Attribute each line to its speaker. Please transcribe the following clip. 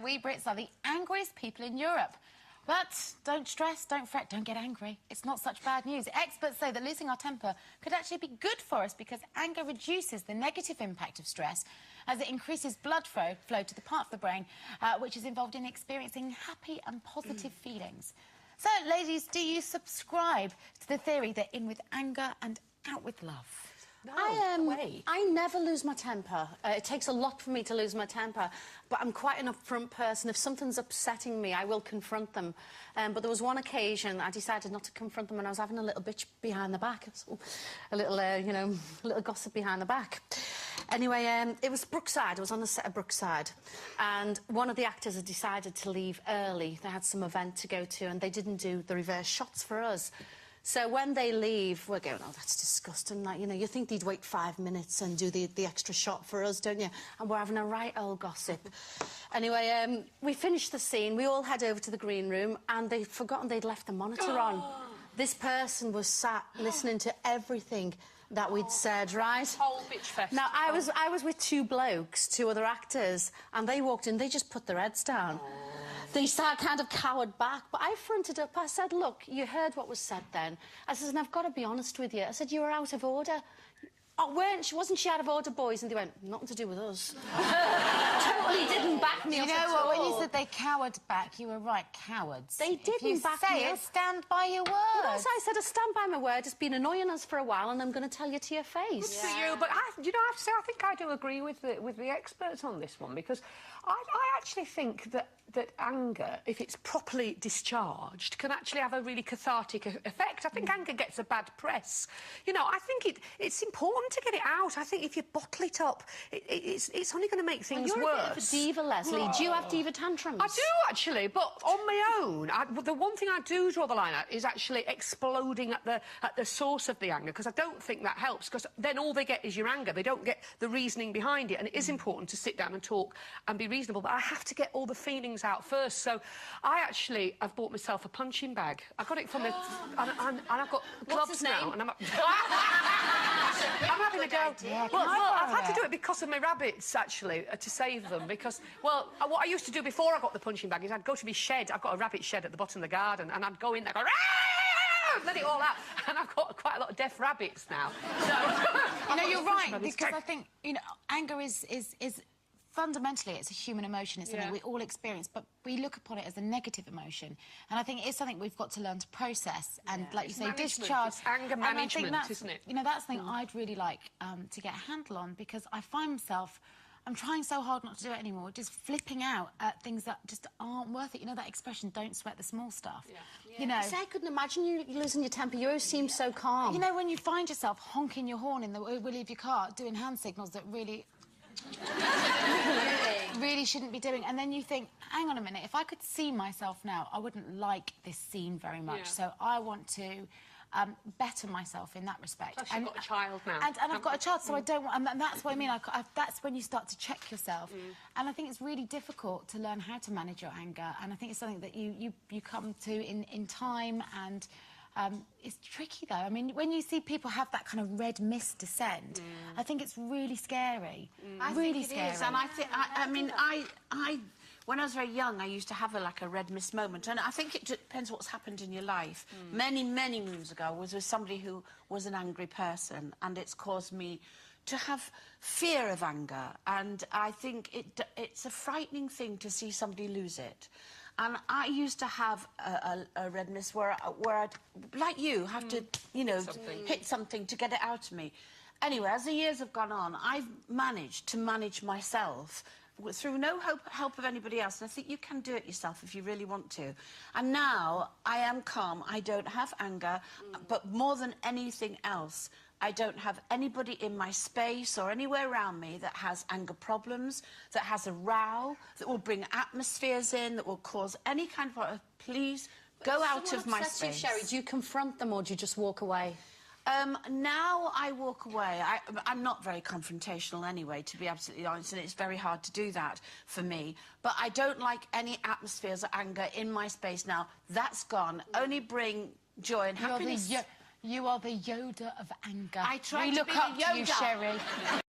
Speaker 1: We Brits are the angriest people in Europe. But don't stress, don't fret, don't get angry. It's not such bad news. Experts say that losing our temper could actually be good for us because anger reduces the negative impact of stress as it increases blood flow to the part of the brain which is involved in experiencing happy and positive feelings. So, ladies, do you subscribe to the theory that in with anger and out with love?
Speaker 2: No, I never lose my temper. It takes a lot for me to lose my temper, but I'm quite an upfront person. If something's upsetting me, I will confront them. But there was one occasion I decided not to confront them when I was having a little bitch behind the back. So, a little, you know, a little gossip behind the back. Anyway, it was Brookside. I was on the set of Brookside, and one of the actors had decided to leave early. They had some event to go to, and they didn't do the reverse shots for us. So when they leave, we're going, oh, that's disgusting. Like, you know, you think they'd wait 5 minutes and do the extra shot for us, don't you? And we're having a right old gossip. Anyway, we finished the scene. We all head over to the green room, and they'd forgotten they'd left the monitor on. This person was sat listening to everything that we'd said, right?
Speaker 3: Whole bitch fest.
Speaker 2: Now, I was with two blokes, two other actors, and they walked in, they just put their heads down. They kind of cowered back, but I fronted up. I said, look, you heard what was said then. I said, and I've got to be honest with you. I said, you were out of order. Oh, wasn't she out of order, boys? And they went, nothing to do with us. Totally didn't back me up at all.
Speaker 1: You know what, when you said they cowered back, you were right, cowards.
Speaker 2: They didn't back me up.
Speaker 1: If you say it, stand by your word.
Speaker 2: Yes, I said, I stand by my word. It's been annoying us for a while, and I'm going to tell you to your face.
Speaker 3: Good for you, but you know, I have to say, I think I do agree with the experts on this one, because I actually think that anger, if it's properly discharged, can actually have a really cathartic effect. I think anger gets a bad press. You know, I think it's important to get it out. I think if you bottle it up, it's only going to make things
Speaker 2: you're
Speaker 3: worse.
Speaker 2: A bit of a diva, Leslie. Do you have diva tantrums?
Speaker 3: I do, actually, but on my own. The one thing I do draw the line at is actually exploding at the source of the anger, because I don't think that helps, because then all they get is your anger. They don't get the reasoning behind it, and it is important to sit down and talk and be reasonable, but I have to get all the feelings out first. So I've bought myself a punching bag. I got it from the... and I've got gloves now. And I'm having a go. Well, I've had to do it because of my rabbits, actually, to save them, because, well, what I used to do before I got the punching bag is I'd go to my shed. I've got a rabbit shed at the bottom of the garden, and I'd go in there, go, let it all out, and I've got quite a lot of deaf rabbits now. So,
Speaker 1: you know, you're right, because I think, you know, anger is fundamentally, it's a human emotion. It's something we all experience, but we look upon it as a negative emotion. And I think it's something we've got to learn to process and, like you say, discharge.
Speaker 3: It's anger management, isn't it?
Speaker 1: You know, that's something I'd really like to get a handle on, because I find myself, I'm trying so hard not to do it anymore, just flipping out at things that just aren't worth it. You know that expression, don't sweat the small stuff. You know,
Speaker 2: I couldn't imagine you losing your temper. You always seem so calm.
Speaker 1: You know, when you find yourself honking your horn in the wheel of your car, doing hand signals that really shouldn't be doing, and then you think, hang on a minute, if I could see myself now, I wouldn't like this scene very much. So I want to better myself in that respect.
Speaker 3: Plus you've got a child now.
Speaker 1: And I've got a child, so I don't want... And that's what I mean. That's when you start to check yourself. And I think it's really difficult to learn how to manage your anger, and I think it's something that you come to in time, and... it's tricky, though. I mean, when you see people have that kind of red mist descend, I think it's really scary.
Speaker 4: I think it is, and I think, I mean, when I was very young, I used to have a red mist moment, and I think it depends what's happened in your life. Many moons ago, I was with somebody who was an angry person, and it's caused me to have fear of anger, and I think it's a frightening thing to see somebody lose it. And I used to have a red mist where I'd, like you, have to, you know, hit something to get it out of me. Anyway, as the years have gone on, I've managed to manage myself through no help of anybody else. And I think you can do it yourself if you really want to. And now I am calm. I don't have anger, but more than anything else, I don't have anybody in my space or anywhere around me that has anger problems, that has a row, that will bring atmospheres in, that will cause any kind of... Please go out of my space.
Speaker 2: Sherry, do you confront them or do you just walk away?
Speaker 4: Now I walk away. I'm not very confrontational anyway, to be absolutely honest, and it's very hard to do that for me. But I don't like any atmospheres of anger in my space now. That's gone. Only bring joy and happiness.
Speaker 1: You are the Yoda of anger.
Speaker 4: I try
Speaker 1: we
Speaker 4: to
Speaker 1: look
Speaker 4: be
Speaker 1: up
Speaker 4: the Yoda.
Speaker 1: to you, Sherry.